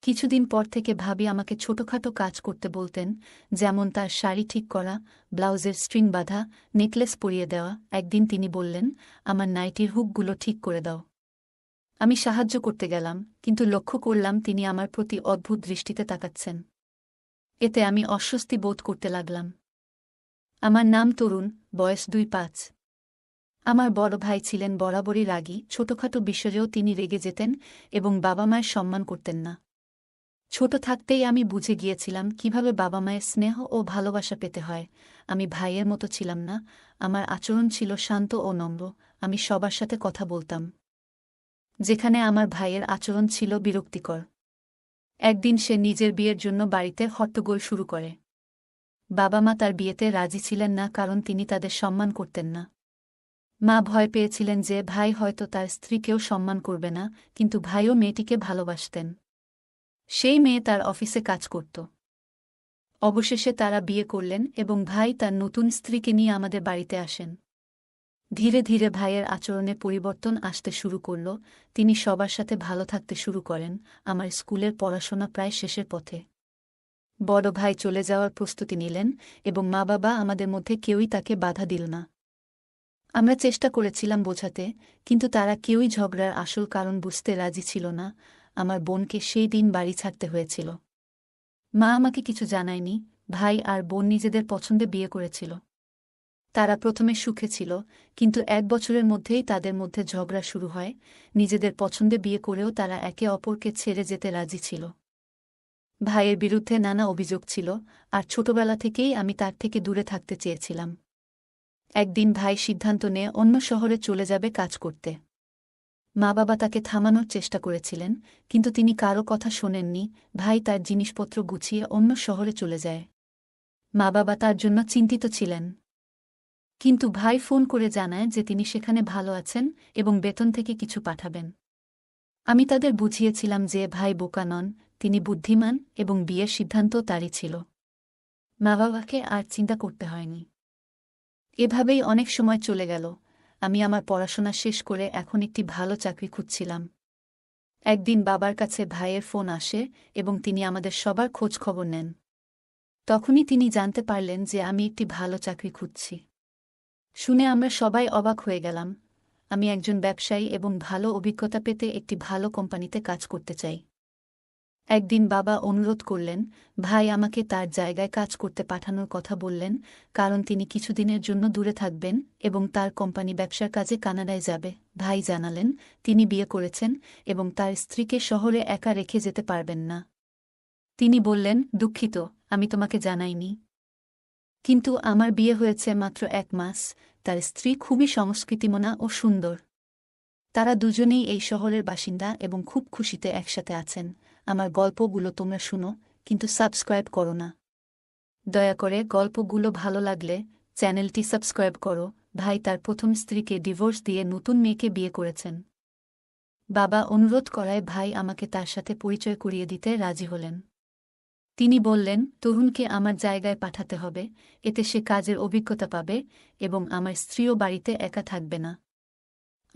কিছুদিন পর থেকে ভাবি আমাকে ছোটখাটো কাজ করতে বলতেন, যেমন তার শাড়ি ঠিক করা, ব্লাউজের স্ট্রিং বাঁধা, নেকলেস পরিয়ে দেওয়া। একদিন তিনি বললেন, আমার নাইটির হুকগুলো ঠিক করে দাও। আমি সাহায্য করতে গেলাম, কিন্তু লক্ষ্য করলাম তিনি আমার প্রতি অদ্ভুত দৃষ্টিতে তাকাচ্ছেন। এতে আমি অস্বস্তি বোধ করতে লাগলাম। আমার নাম তরুণ, বয়স ২-৫। আমার বড় ভাই ছিলেন বরাবরই রাগী, ছোটখাটো বিষয়েও তিনি রেগে যেতেন এবং বাবা মায়ের সম্মান করতেন না। ছোট থাকতেই আমি বুঝে গিয়েছিলাম কিভাবে বাবা মায়ের স্নেহ ও ভালোবাসা পেতে হয়। আমি ভাইয়ের মতো ছিলাম না, আমার আচরণ ছিল শান্ত ও নম্র। আমি সবার সাথে কথা বলতাম, যেখানে আমার ভাইয়ের আচরণ ছিল বিরক্তিকর। একদিন সে নিজের বিয়ের জন্য বাড়িতে হট্টগোল শুরু করে। বাবা মা তার বিয়েতে রাজি ছিলেন না, কারণ তিনি তাদের সম্মান করতেন না। মা ভয় পেয়েছিলেন যে ভাই হয়তো তার স্ত্রীকেও সম্মান করবে না, কিন্তু ভাইও মেয়েটিকে ভালোবাসতেন। সেই মেয়ে তার অফিসে কাজ করত। অবশেষে তারা বিয়ে করলেন এবং ভাই তার নতুন স্ত্রীকে নিয়ে আমাদের বাড়িতে আসেন। ধীরে ধীরে ভাইয়ের আচরণে পরিবর্তন আসতে শুরু করল। তিনি সবার সাথে ভালো থাকতে শুরু করেন। আমার স্কুলের পড়াশোনা প্রায় শেষের পথে। বড় ভাই চলে যাওয়ার প্রস্তুতি নিলেন এবং মা বাবা আমাদের মধ্যে কেউই তাকে বাধা দিল না। আমরা চেষ্টা করেছিলাম বোঝাতে, কিন্তু তারা কেউই ঝগড়ার আসল কারণ বুঝতে রাজি ছিল না। আমার বোনকে সেই দিন বাড়ি ছাড়তে হয়েছিল। মা আমাকে কিছু জানায়নি। ভাই আর বোন নিজেদের পছন্দে বিয়ে করেছিল। তারা প্রথমে সুখে ছিল, কিন্তু ১ বছরের মধ্যেই তাদের মধ্যে ঝগড়া শুরু হয়। নিজেদের পছন্দে বিয়ে করেও তারা একে অপরকে ছেড়ে যেতে রাজি ছিল। ভাইয়ের বিরুদ্ধে নানা অভিযোগ ছিল, আর ছোটবেলা থেকেই আমি তার থেকে দূরে থাকতে চেয়েছিলাম। একদিন ভাই সিদ্ধান্ত নিয়ে অন্য শহরে চলে যাবে কাজ করতে। মা বাবা তাকে থামানোর চেষ্টা করেছিলেন, কিন্তু তিনি কারও কথা শোনেননি। ভাই তার জিনিসপত্র গুছিয়ে অন্য শহরে চলে যায়। মা বাবা তার জন্য চিন্তিত ছিলেন, কিন্তু ভাই ফোন করে জানায় যে তিনি সেখানে ভালো আছেন এবং বেতন থেকে কিছু পাঠাবেন। আমি তাদের বুঝিয়েছিলাম যে ভাই বোকা নন, তিনি বুদ্ধিমান এবং বিয়ের সিদ্ধান্ত তারই ছিল। মা বাবাকে আর চিন্তা করতে হয়নি। এভাবেই অনেক সময় চলে গেল। আমি আমার পড়াশোনা শেষ করে এখন একটি ভালো চাকরি খুঁজছিলাম। একদিন বাবার কাছে ভাইয়ের ফোন আসে এবং তিনি আমাদের সবার খোঁজ খবর নেন। তখনই তিনি জানতে পারলেন যে আমি একটি ভালো চাকরি খুঁজছি। শুনে আমরা সবাই অবাক হয়ে গেলাম। আমি একজন ব্যবসায়ী এবং ভালো অভিজ্ঞতা পেতে একটি ভালো কোম্পানিতে কাজ করতে চাই। একদিন বাবা অনুরোধ করলেন, ভাই আমাকে তার জায়গায় কাজ করতে পাঠানোর কথা বললেন, কারণ তিনি কিছুদিনের জন্য দূরে থাকবেন এবং তার কোম্পানি ব্যবসার কাজে কানাডায় যাবে। ভাই জানালেন, তিনি বিয়ে করেছেন এবং তার স্ত্রীকে শহরে একা রেখে যেতে পারবেন না। তিনি বললেন, দুঃখিত, আমি তোমাকে জানাইনি। কিন্তু আমার বিয়ে হয়েছে মাত্র ১ মাস। তার স্ত্রী খুবই সংস্কৃতিমনা ও সুন্দর। তারা দুজনেই এই শহরের বাসিন্দা এবং খুব খুশিতে একসাথে আছেন। আমার গল্পগুলো তোমরা শুনো, কিন্তু সাবস্ক্রাইব করো না। দয়া করে গল্পগুলো ভালো লাগলে চ্যানেলটি সাবস্ক্রাইব করো। ভাই তার প্রথম স্ত্রীকে ডিভোর্স দিয়ে নতুন মেয়েকে বিয়ে করেছেন। বাবা অনুরোধ করায় ভাই আমাকে তার সাথে পরিচয় করিয়ে দিতে রাজি হলেন। তিনি বললেন, তরুণকে আমার জায়গায় পাঠাতে হবে, এতে সে কাজের অভিজ্ঞতা পাবে এবং আমার স্ত্রীও বাড়িতে একা থাকবে না।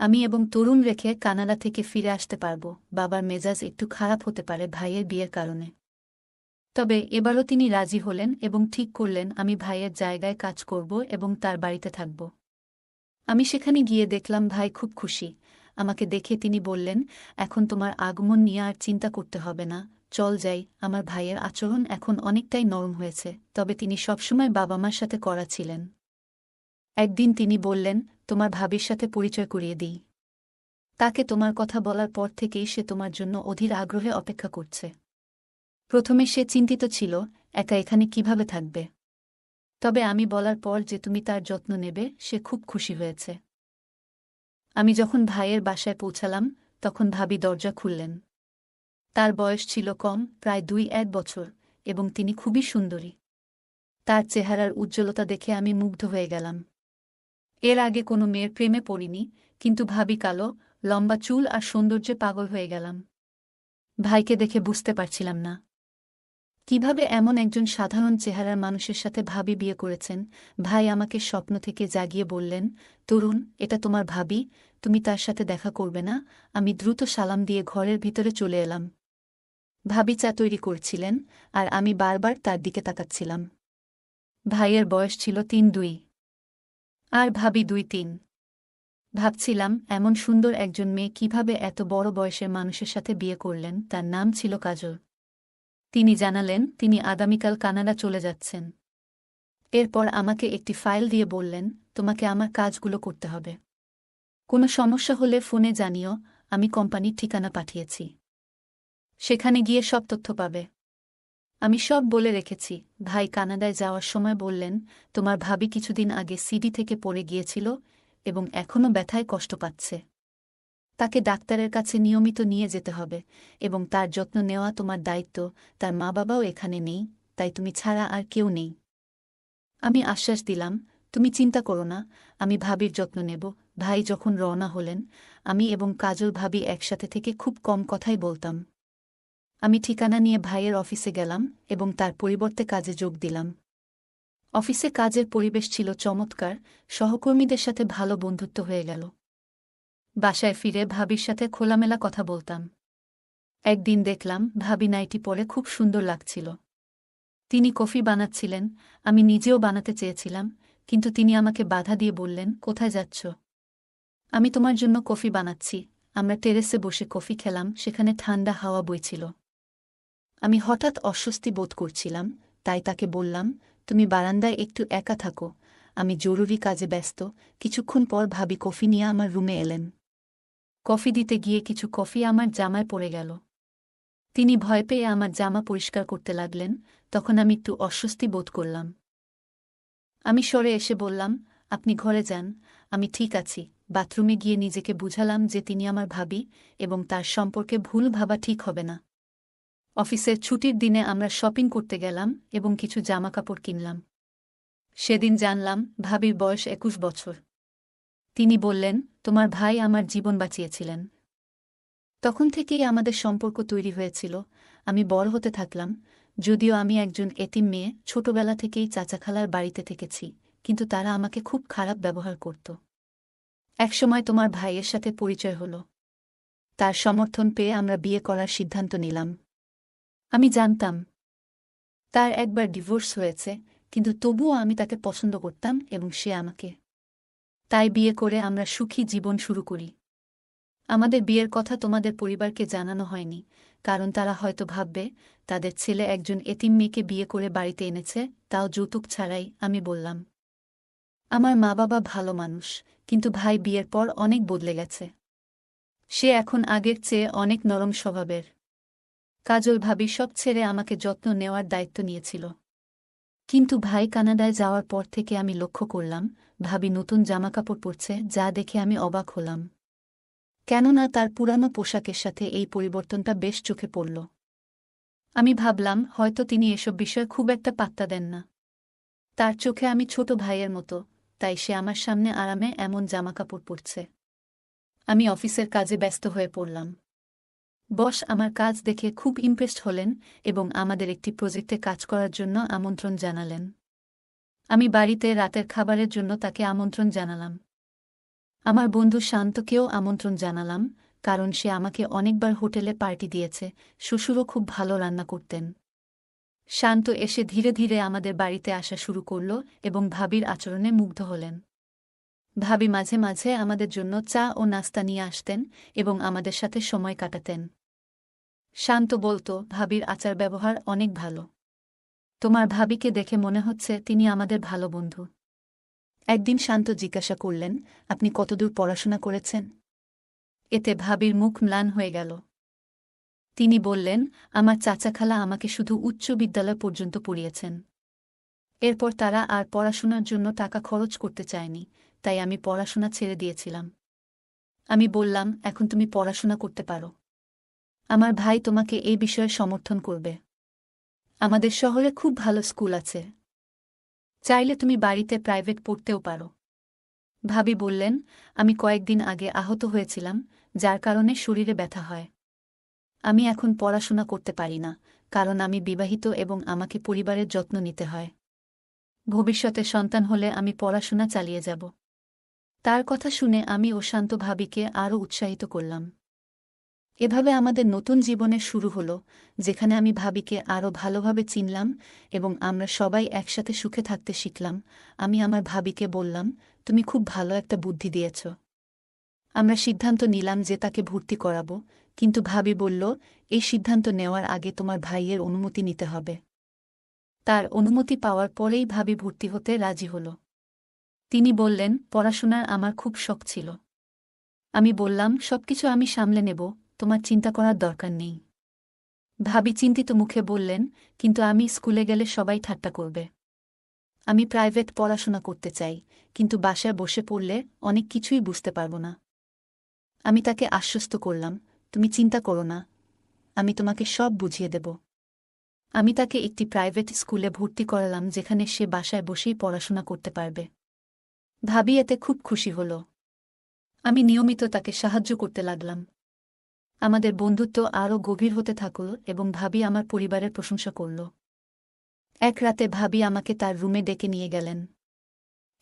আমি এবং তরুণ রেখে কানাডা থেকে ফিরে আসতে পারব। বাবার মেজাজ একটু খারাপ হতে পারে ভাইয়ের বিয়ের কারণে। তবে এবারও তিনি রাজি হলেন এবং ঠিক করলেন আমি ভাইয়ের জায়গায় কাজ করব এবং তার বাড়িতে থাকব। আমি সেখানে গিয়ে দেখলাম ভাই খুব খুশি। আমাকে দেখে তিনি বললেন, এখন তোমার আগমন নিয়ে আর চিন্তা করতে হবে না, চল যাই। আমার ভাইয়ের আচরণ এখন অনেকটাই নরম হয়েছে, তবে তিনি সবসময় বাবা মার সাথে কড়া ছিলেন। একদিন তিনি বললেন, তোমার ভাবির সাথে পরিচয় করিয়ে দিই। তাকে তোমার কথা বলার পর থেকেই সে তোমার জন্য অধীর আগ্রহে অপেক্ষা করছে। প্রথমে সে চিন্তিত ছিল, একা এখানে কিভাবে থাকবে। তবে আমি বলার পর যে তুমি তার যত্ন নেবে, সে খুব খুশি হয়েছে। আমি যখন ভাইয়ের বাসায় পৌঁছালাম, তখন ভাবি দরজা খুললেন। তার বয়স ছিল কম, প্রায় ২-১ বছর, এবং তিনি খুবই সুন্দরী। তার চেহারার উজ্জ্বলতা দেখে আমি মুগ্ধ হয়ে গেলাম। এর আগে কোনো মেয়ের প্রেমে পড়িনি, কিন্তু ভাবি কালো, লম্বা চুল আর সৌন্দর্যে পাগল হয়ে গেলাম। ভাইকে দেখে বুঝতে পারছিলাম না কিভাবে এমন একজন সাধারণ চেহারার মানুষের সাথে ভাবি বিয়ে করেছেন। ভাই আমাকে স্বপ্ন থেকে জাগিয়ে বললেন, তরুণ, এটা তোমার ভাবি, তুমি তার সাথে দেখা করবে না? আমি দ্রুত সালাম দিয়ে ঘরের ভিতরে চলে এলাম। ভাবি চা তৈরি করছিলেন, আর আমি বারবার তার দিকে তাকাচ্ছিলাম। ভাইয়ের বয়স ছিল ৩-২ আর ভাবি ২-৩। ভাবছিলাম এমন সুন্দর একজন মেয়ে কিভাবে এত বড় বয়সের মানুষের সাথে বিয়ে করলেন। তার নাম ছিল কাজল। তিনি জানালেন তিনি আগামীকাল কানাডা চলে যাচ্ছেন। এরপর আমাকে একটি ফাইল দিয়ে বললেন, তোমাকে আমার কাজগুলো করতে হবে। কোনো সমস্যা হলে ফোনে জানিও, আমি কোম্পানির ঠিকানা পাঠিয়েছি। সেখানে গিয়ে সব তথ্য পাবে। আমি সব বলে রেখেছি। ভাই কানাডায় যাওয়ার সময় বললেন, তোমার ভাবি কিছুদিন আগে সিডি থেকে পড়ে গিয়েছিল এবং এখনও ব্যথায় কষ্ট পাচ্ছে। তাকে ডাক্তারের কাছে নিয়মিত নিয়ে যেতে হবে এবং তার যত্ন নেওয়া তোমার দায়িত্ব। তার মা বাবাও এখানে নেই, তাই তুমি ছাড়া আর কেউ নেই। আমি আশ্বাস দিলাম, তুমি চিন্তা করো না, আমি ভাবির যত্ন নেব। ভাই যখন রওনা হলেন, আমি এবং কাজল ভাবি একসাথে থেকে খুব কম কথাই বলতাম। আমি ঠিকানা নিয়ে ভাইয়ের অফিসে গেলাম এবং তার পরিবর্তে কাজে যোগ দিলাম। অফিসে কাজের পরিবেশ ছিল চমৎকার, সহকর্মীদের সাথে ভালো বন্ধুত্ব হয়ে গেল। বাসায় ফিরে ভাবির সাথে খোলামেলা কথা বলতাম। একদিন দেখলাম ভাবি নাইটি পরে খুব সুন্দর লাগছিল। তিনি কফি বানাচ্ছিলেন, আমি নিজেও বানাতে চেয়েছিলাম, কিন্তু তিনি আমাকে বাধা দিয়ে বললেন, কোথায় যাচ্ছ? আমি তোমার জন্য কফি বানাচ্ছি। আমরা টেরেসে বসে কফি খেলাম, সেখানে ঠান্ডা হাওয়া বইছিল। আমি হঠাৎ অস্বস্তি বোধ করছিলাম, তাই তাকে বললাম, তুমি বারান্দায় একটু একা থাকো, আমি জরুরি কাজে ব্যস্ত। কিছুক্ষণ পর ভাবি কফি নিয়ে আমার রুমে এলেন। কফি দিতে গিয়ে কিছু কফি আমার জামায় পড়ে গেল। তিনি ভয় পেয়ে আমার জামা পরিষ্কার করতে লাগলেন, তখন আমি একটু অস্বস্তি বোধ করলাম। আমি সরে এসে বললাম, আপনি ঘরে যান, আমি ঠিক আছি। বাথরুমে গিয়ে নিজেকে বুঝালাম যে তিনি আমার ভাবি এবং তার সম্পর্কে ভুল ভাবা ঠিক হবে না। অফিসের ছুটির দিনে আমরা শপিং করতে গেলাম এবং কিছু জামাকাপড় কিনলাম। সেদিন জানলাম ভাবির বয়স ২১ বছর। তিনি বললেন, তোমার ভাই আমার জীবন বাঁচিয়েছিলেন। তখন থেকেই আমাদের সম্পর্ক তৈরি হয়েছিল। আমি বড় হতে থাকলাম, যদিও আমি একজন এতিম মেয়ে, ছোটবেলা থেকেই চাচা খালার বাড়িতে থেকেছি, কিন্তু তারা আমাকে খুব খারাপ ব্যবহার করত। একসময় তোমার ভাইয়ের সাথে পরিচয় হল। তার সমর্থন পেয়ে আমরা বিয়ে করার সিদ্ধান্ত নিলাম। আমি জানতাম তার একবার ডিভোর্স হয়েছে, কিন্তু তবুও আমি তাকে পছন্দ করতাম এবং সে আমাকে। তাই বিয়ে করে আমরা সুখী জীবন শুরু করি। আমাদের বিয়ের কথা তোমাদের পরিবারকে জানানো হয়নি, কারণ তারা হয়তো ভাববে তাদের ছেলে একজন এতিম মেয়েকে বিয়ে করে বাড়িতে এনেছে, তাও যৌতুক ছাড়াই। আমি বললাম, আমার মা বাবা ভালো মানুষ, কিন্তু ভাই বিয়ের পর অনেক বদলে গেছে। সে এখন আগের চেয়ে অনেক নরম স্বভাবের। কাজল ভাবি সব ছেড়ে আমাকে যত্ন নেওয়ার দায়িত্ব নিয়েছিল। কিন্তু ভাই কানাডায় যাওয়ার পর থেকে আমি লক্ষ্য করলাম ভাবি নতুন জামাকাপড় পরছে, যা দেখে আমি অবাক হলাম। কেননা তার পুরানো পোশাকের সাথে এই পরিবর্তনটা বেশ চোখে পড়ল। আমি ভাবলাম হয়তো তিনি এসব বিষয়ে খুব একটা পাত্তা দেন না। তার চোখে আমি ছোট ভাইয়ের মতো, তাই সে আমার সামনে আরামে এমন জামাকাপড় পরছে। আমি অফিসের কাজে ব্যস্ত হয়ে পড়লাম। বস আমার কাজ দেখে খুব ইমপ্রেসড হলেন এবং আমাদের একটি প্রজেক্টে কাজ করার জন্য আমন্ত্রণ জানালেন। আমি বাড়িতে রাতের খাবারের জন্য তাকে আমন্ত্রণ জানালাম। আমার বন্ধু শান্তকেও আমন্ত্রণ জানালাম, কারণ সে আমাকে অনেকবার হোটেলে পার্টি দিয়েছে। শ্বশুরও খুব ভালো রান্না করতেন। শান্ত এসে ধীরে ধীরে আমাদের বাড়িতে আসা শুরু করল এবং ভাবির আচরণে মুগ্ধ হলেন। ভাবি মাঝে মাঝে আমাদের জন্য চা ও নাস্তা নিয়ে আসতেন এবং আমাদের সাথে সময় কাটাতেন। শান্ত বলত, ভাবির আচার ব্যবহার অনেক ভালো। তোমার ভাবিকে দেখে মনে হচ্ছে তিনি আমাদের ভালো বন্ধু। একদিন শান্ত জিজ্ঞাসা করলেন, আপনি কতদূর পড়াশোনা করেছেন? এতে ভাবির মুখ ম্লান হয়ে গেল। তিনি বললেন, আমার চাচা খালা আমাকে শুধু উচ্চ বিদ্যালয় পর্যন্ত পড়িয়েছেন। এরপর তারা আর পড়াশোনার জন্য টাকা খরচ করতে চায়নি, তাই আমি পড়াশোনা ছেড়ে দিয়েছিলাম। আমি বললাম, এখন তুমি পড়াশোনা করতে পারো। আমার ভাই তোমাকে এই বিষয়ে সমর্থন করবে। আমাদের শহরে খুব ভালো স্কুল আছে। চাইলে তুমি বাড়িতে প্রাইভেট পড়তেও পারো। ভাবি বললেন, আমি কয়েকদিন আগে আহত হয়েছিলাম, যার কারণে শরীরে ব্যথা হয়। আমি এখন পড়াশোনা করতে পারি না, কারণ আমি বিবাহিত এবং আমাকে পরিবারের যত্ন নিতে হয়। ভবিষ্যতে সন্তান হলে আমি পড়াশোনা চালিয়ে যাব। তার কথা শুনে আমি ও শান্ত ভাবিকে আরও উৎসাহিত করলাম। এভাবে আমাদের নতুন জীবনের শুরু হলো, যেখানে আমি ভাবিকে আরও ভালোভাবে চিনলাম এবং আমরা সবাই একসাথে সুখে থাকতে শিখলাম। আমি আমার ভাবিকে বললাম, তুমি খুব ভালো একটা বুদ্ধি দিয়েছ। আমরা সিদ্ধান্ত নিলাম যে তাকে ভর্তি করাবো, কিন্তু ভাবি বলল, এই সিদ্ধান্ত নেওয়ার আগে তোমার ভাইয়ের অনুমতি নিতে হবে। তার অনুমতি পাওয়ার পরেই ভাবি ভর্তি হতে রাজি হল। তিনি বললেন, পড়াশোনার আমার খুব শখ ছিল। আমি বললাম, সবকিছু আমি সামলে নেব, তোমার চিন্তা করার দরকার নেই। ভাবি চিন্তিত মুখে বললেন, কিন্তু আমি স্কুলে গেলে সবাই ঠাট্টা করবে। আমি প্রাইভেট পড়াশোনা করতে চাই, কিন্তু বাসায় বসে পড়লে অনেক কিছুই বুঝতে পারব না। আমি তাকে আশ্বস্ত করলাম, তুমি চিন্তা করো না, আমি তোমাকে সব বুঝিয়ে দেব। আমি তাকে একটি প্রাইভেট স্কুলে ভর্তি করালাম, যেখানে সে বাসায় বসেই পড়াশোনা করতে পারবে। ভাবি এতে খুব খুশি হল। আমি নিয়মিত তাকে সাহায্য করতে লাগলাম। আমাদের বন্ধুত্ব আরও গভীর হতে থাকল এবং ভাবি আমার পরিবারের প্রশংসা করল। এক রাতে ভাবি আমাকে তার রুমে ডেকে নিয়ে গেলেন।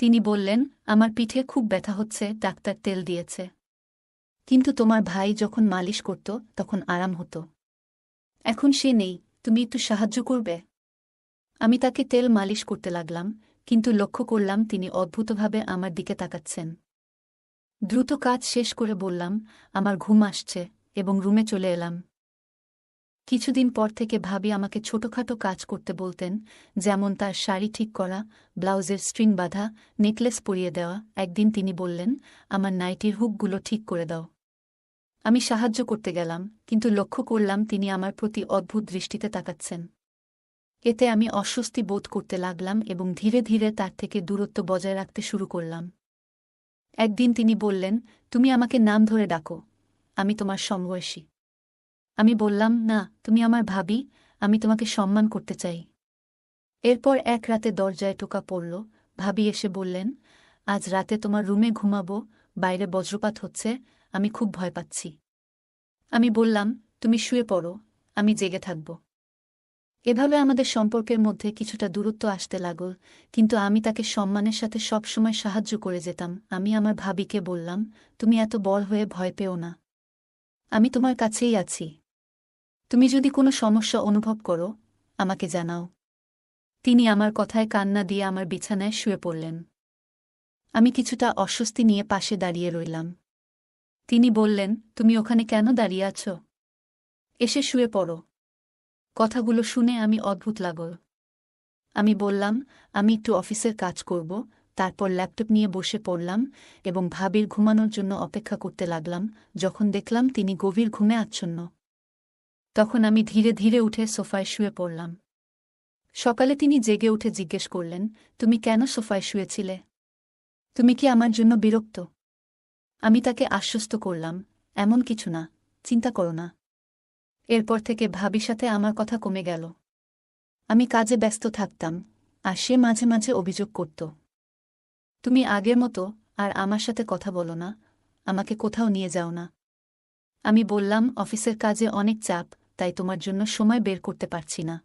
তিনি বললেন, আমার পিঠে খুব ব্যথা হচ্ছে, ডাক্তার তেল দিয়েছে। কিন্তু তোমার ভাই যখন মালিশ করত তখন আরাম হতো। এখন সে নেই, তুমি একটু সাহায্য করবে? আমি তাকে তেল মালিশ করতে লাগলাম, কিন্তু লক্ষ্য করলাম তিনি অদ্ভুতভাবে আমার দিকে তাকাচ্ছেন। দ্রুত কাজ শেষ করে বললাম, আমার ঘুম আসছে, এবং রুমে চলে এলাম। কিছুদিন পর থেকে ভাবি আমাকে ছোটখাটো কাজ করতে বলতেন, যেমন তার শাড়ি ঠিক করা, ব্লাউজের স্ট্রিং বাঁধা, নেকলেস পরিয়ে দেওয়া। একদিন তিনি বললেন, আমার নাইটির হুকগুলো ঠিক করে দাও। আমি সাহায্য করতে গেলাম, কিন্তু লক্ষ্য করলাম তিনি আমার প্রতি অদ্ভুত দৃষ্টিতে তাকাচ্ছেন। এতে আমি অস্বস্তি বোধ করতে লাগলাম এবং ধীরে ধীরে তার থেকে দূরত্ব বজায় রাখতে শুরু করলাম। একদিন তিনি বললেন, তুমি আমাকে নাম ধরে ডাকো, আমি তোমার সমবয়সী। আমি বললাম, না, তুমি আমার ভাবি, আমি তোমাকে সম্মান করতে চাই। এরপর এক রাতে দরজায় টোকা পড়ল। ভাবি এসে বললেন, আজ রাতে তোমার রুমে ঘুমাবো, বাইরে বজ্রপাত হচ্ছে, আমি খুব ভয় পাচ্ছি। আমি বললাম, তুমি শুয়ে পড়ো, আমি জেগে থাকব। এভাবে আমাদের সম্পর্কের মধ্যে কিছুটা দূরত্ব আসতে লাগল, কিন্তু আমি তাকে সম্মানের সাথে সবসময় সাহায্য করে যেতাম। আমি আমার ভাবিকে বললাম, তুমি এত বড় হয়ে ভয় পেও না, আমি তোমার কাছেই আছি। তুমি যদি কোনো সমস্যা অনুভব করো, আমাকে জানাও। তিনি আমার কথায় কান্না দিয়ে আমার বিছানায় শুয়ে পড়লেন। আমি কিছুটা অস্বস্তি নিয়ে পাশে দাঁড়িয়ে রইলাম। তিনি বললেন, তুমি ওখানে কেন দাঁড়িয়ে আছো? এসে শুয়ে পড়ো। কথাগুলো শুনে আমি অদ্ভুত লাগল। আমি বললাম, আমি একটু অফিসের কাজ করব। তারপর ল্যাপটপ নিয়ে বসে পড়লাম এবং ভাবির ঘুমানোর জন্য অপেক্ষা করতে লাগলাম। যখন দেখলাম তিনি গভীর ঘুমে আচ্ছন্ন, তখন আমি ধীরে ধীরে উঠে সোফায় শুয়ে পড়লাম। সকালে তিনি জেগে উঠে জিজ্ঞেস করলেন, তুমি কেন সোফায় শুয়েছিলে? তুমি কি আমার জন্য বিরক্ত? আমি তাকে আশ্বস্ত করলাম, এমন কিছু না, চিন্তা করো না। এরপর থেকে ভাবির সাথে আমার কথা কমে গেল। আমি কাজে ব্যস্ত থাকতাম, আর সে মাঝে মাঝে অভিযোগ করত, তুমি আগের মতো আর আমার সাথে কথা বলো না, আমাকে কোথাও নিয়ে যাও না। আমি বললাম, অফিসের কাজে অনেক চাপ, তাই তোমার জন্য সময় বের করতে পারছি না।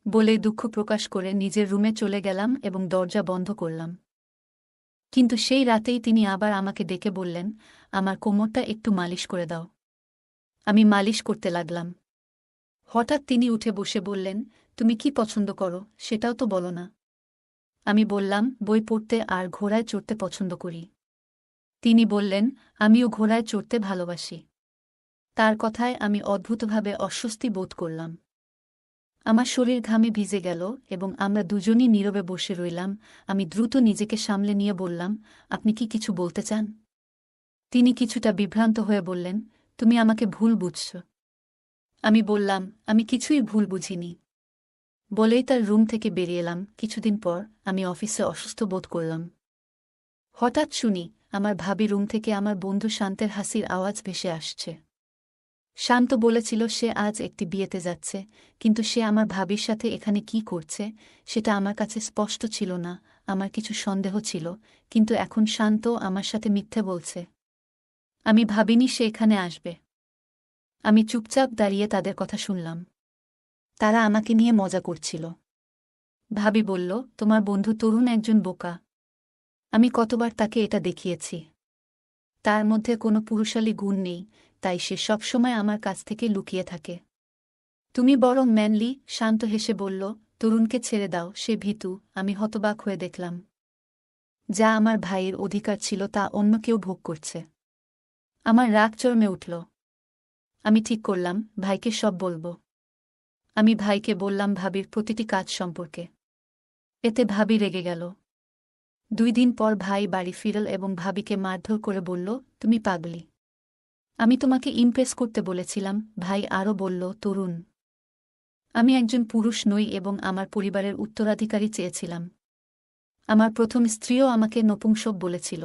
বলে দুঃখ প্রকাশ করে নিজের রুমে চলে গেলাম এবং দরজা বন্ধ করলাম। কিন্তু সেই রাতেই তিনি আবার আমাকে ডেকে বললেন, আমার কোমরটা একটু মালিশ করে দাও। আমি মালিশ করতে লাগলাম। হঠাৎ তিনি উঠে বসে বললেন, তুমি কি পছন্দ করো সেটাও তো বলো না। আমি বললাম, বই পড়তে আর ঘোড়ায় চড়তে পছন্দ করি। তিনি বললেন, আমিও ঘোড়ায় চড়তে ভালোবাসি। তার কথায় আমি অদ্ভুতভাবে অস্বস্তি বোধ করলাম। আমার শরীর ঘামে ভিজে গেল এবং আমরা দুজনই নীরবে বসে রইলাম। আমি দ্রুত নিজেকে সামলে নিয়ে বললাম, আপনি কি কিছু বলতে চান? তিনি কিছুটা বিভ্রান্ত হয়ে বললেন, তুমি আমাকে ভুল বুঝছ। আমি বললাম, আমি কিছুই ভুল বুঝিনি। বলেই তার রুম থেকে বেরিয়ে এলাম। কিছুদিন পর আমি অফিসে অসুস্থ বোধ করলাম। হঠাৎ শুনি, আমার ভাবি রুম থেকে আমার বন্ধু শান্তের হাসির আওয়াজ ভেসে আসছে। শান্ত বলেছিল সে আজ একটি বিয়েতে যাচ্ছে, কিন্তু সে আমার ভাবির সাথে এখানে কি করছে সেটা আমার কাছে স্পষ্ট ছিল না। আমার কিছু সন্দেহ ছিল, কিন্তু এখন শান্ত আমার সাথে মিথ্যে বলছে। আমি ভাবিনি সে এখানে আসবে। আমি চুপচাপ দাঁড়িয়ে তাদের কথা শুনলাম। তারা আমাকে নিয়ে মজা করছিল। ভাবি বলল, তোমার বন্ধু তরুণ একজন বোকা। আমি কতবার তাকে এটা দেখিয়েছি। তার মধ্যে কোনো পুরুষালী গুণ নেই, তাই সে সবসময় আমার কাছ থেকে লুকিয়ে থাকে। তুমি বরং ম্যানলি, শান্ত হেসে বলল, তরুণকে ছেড়ে দাও, সে ভীতু। আমি হতবাক হয়ে দেখলাম, যা আমার ভাইয়ের অধিকার ছিল তা অন্য কেউ ভোগ করছে। আমার রাগ চরমে উঠল। আমি ঠিক করলাম, ভাইকে সব বলবো। আমি ভাইকে বললাম ভাবির প্রতিটি কাজ সম্পর্কে। এতে ভাবি রেগে গেল। 2 দিন পর ভাই বাড়ি ফিরল এবং ভাবিকে মারধর করে বলল, তুমি পাগলি। আমি তোমাকে ইমপ্রেস করতে বলেছিলাম। ভাই আরও বলল, তরুণ, আমি একজন পুরুষ নই এবং আমার পরিবারের উত্তরাধিকারী চেয়েছিলাম। আমার প্রথম স্ত্রীও আমাকে নপুংসক বলেছিল।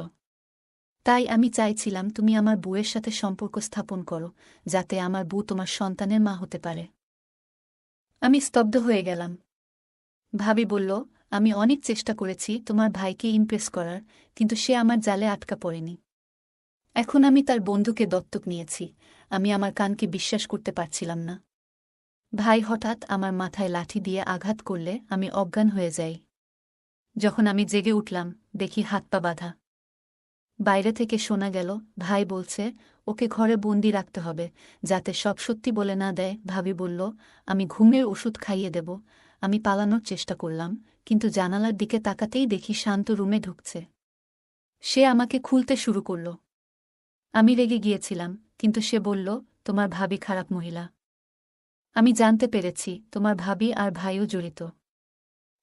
তাই আমি চাইছিলাম তুমি আমার বউয়ের সাথে সম্পর্ক স্থাপন করো, যাতে আমার বউ তোমার সন্তানের মা হতে পারে। আমি স্তব্ধ হয়ে গেলাম। ভাবি বলল, আমি অনেক চেষ্টা করেছি তোমার ভাইকে ইমপ্রেস করার, কিন্তু সে আমার জালে আটকা পড়েনি। এখন আমি তার বন্ধুকে দত্তক নিয়েছি। আমি আমার কানকে বিশ্বাস করতে পারছিলাম না। ভাই হঠাৎ আমার মাথায় লাঠি দিয়ে আঘাত করলে আমি অজ্ঞান হয়ে যাই। যখন আমি জেগে উঠলাম, দেখি হাত পা বাঁধা। বাইরে থেকে শোনা গেল, ভাই বলছে, ওকে ঘরে বন্দি রাখতে হবে, যাতে সব সত্যি বলে না দেয়। ভাবি বলল, আমি ঘুমের ওষুধ খাইয়ে দেব। আমি পালানোর চেষ্টা করলাম, কিন্তু জানালার দিকে তাকাতেই দেখি শান্ত রুমে ঢুকছে। সে আমাকে খুলতে শুরু করল। আমি রেগে গিয়েছিলাম, কিন্তু সে বলল, তোমার ভাবি খারাপ মহিলা। আমি জানতে পেরেছি তোমার ভাবি আর ভাইও জড়িত।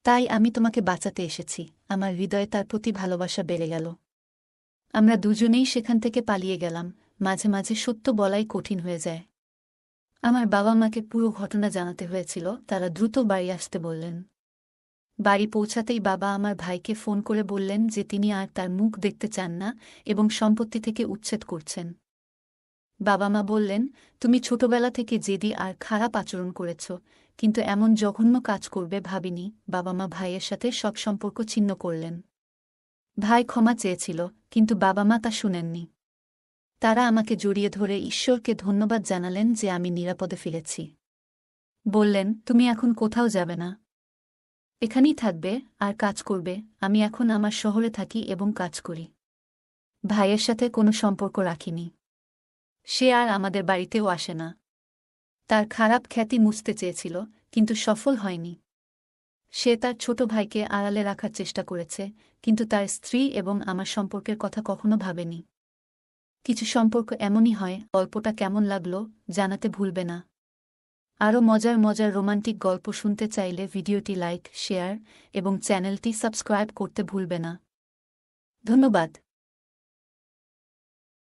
তাই আমি তোমাকে বাঁচাতে এসেছি। আমার হৃদয়ে তার প্রতি ভালোবাসা বেড়ে গেল। আমরা দুজনেই সেখান থেকে পালিয়ে গেলাম। মাঝে মাঝে সত্য বলাই কঠিন হয়ে যায়। আমার বাবা মাকে পুরো ঘটনা জানাতে হয়েছিল। তারা দ্রুত বাড়ি আসতে বললেন। বাড়ি পৌঁছাতেই বাবা আমার ভাইকে ফোন করে বললেন যে তিনি আর তার মুখ দেখতে চান না এবং সম্পত্তি থেকে উচ্ছেদ করছেন। বাবা মা বললেন, তুমি ছোটবেলা থেকে জেদি আর খারাপ আচরণ করেছ, কিন্তু এমন জঘন্য কাজ করবে ভাবিনি। বাবা মা ভাইয়ের সাথে সব সম্পর্ক ছিন্ন করলেন। ভাই ক্ষমা চেয়েছিল, কিন্তু বাবা মা তা শুনেননি। তারা আমাকে জড়িয়ে ধরে ঈশ্বরকে ধন্যবাদ জানালেন যে আমি নিরাপদে ফিরেছি। বললেন, তুমি এখন কোথাও যাবে না, এখানেই থাকবে আর কাজ করবে। আমি এখন আমার শহরে থাকি এবং কাজ করি। ভাইয়ের সাথে কোনো সম্পর্ক রাখিনি। সে আর আমাদের বাড়িতেও আসে না। তার খারাপ খ্যাতি মুছতে চেয়েছিল, কিন্তু সফল হয়নি। সে তার ছোট ভাইকে আড়ালে রাখার চেষ্টা করেছে, কিন্তু তার স্ত্রী এবং আমার সম্পর্কের কথা কখনো ভাবেনি। কিছু সম্পর্ক এমনই হয়। গল্পটা কেমন লাগলো জানাতে ভুলবে না। আরও মজার মজার রোমান্টিক গল্প শুনতে চাইলে ভিডিওটি লাইক, শেয়ার এবং চ্যানেলটি সাবস্ক্রাইব করতে ভুলবে না। ধন্যবাদ।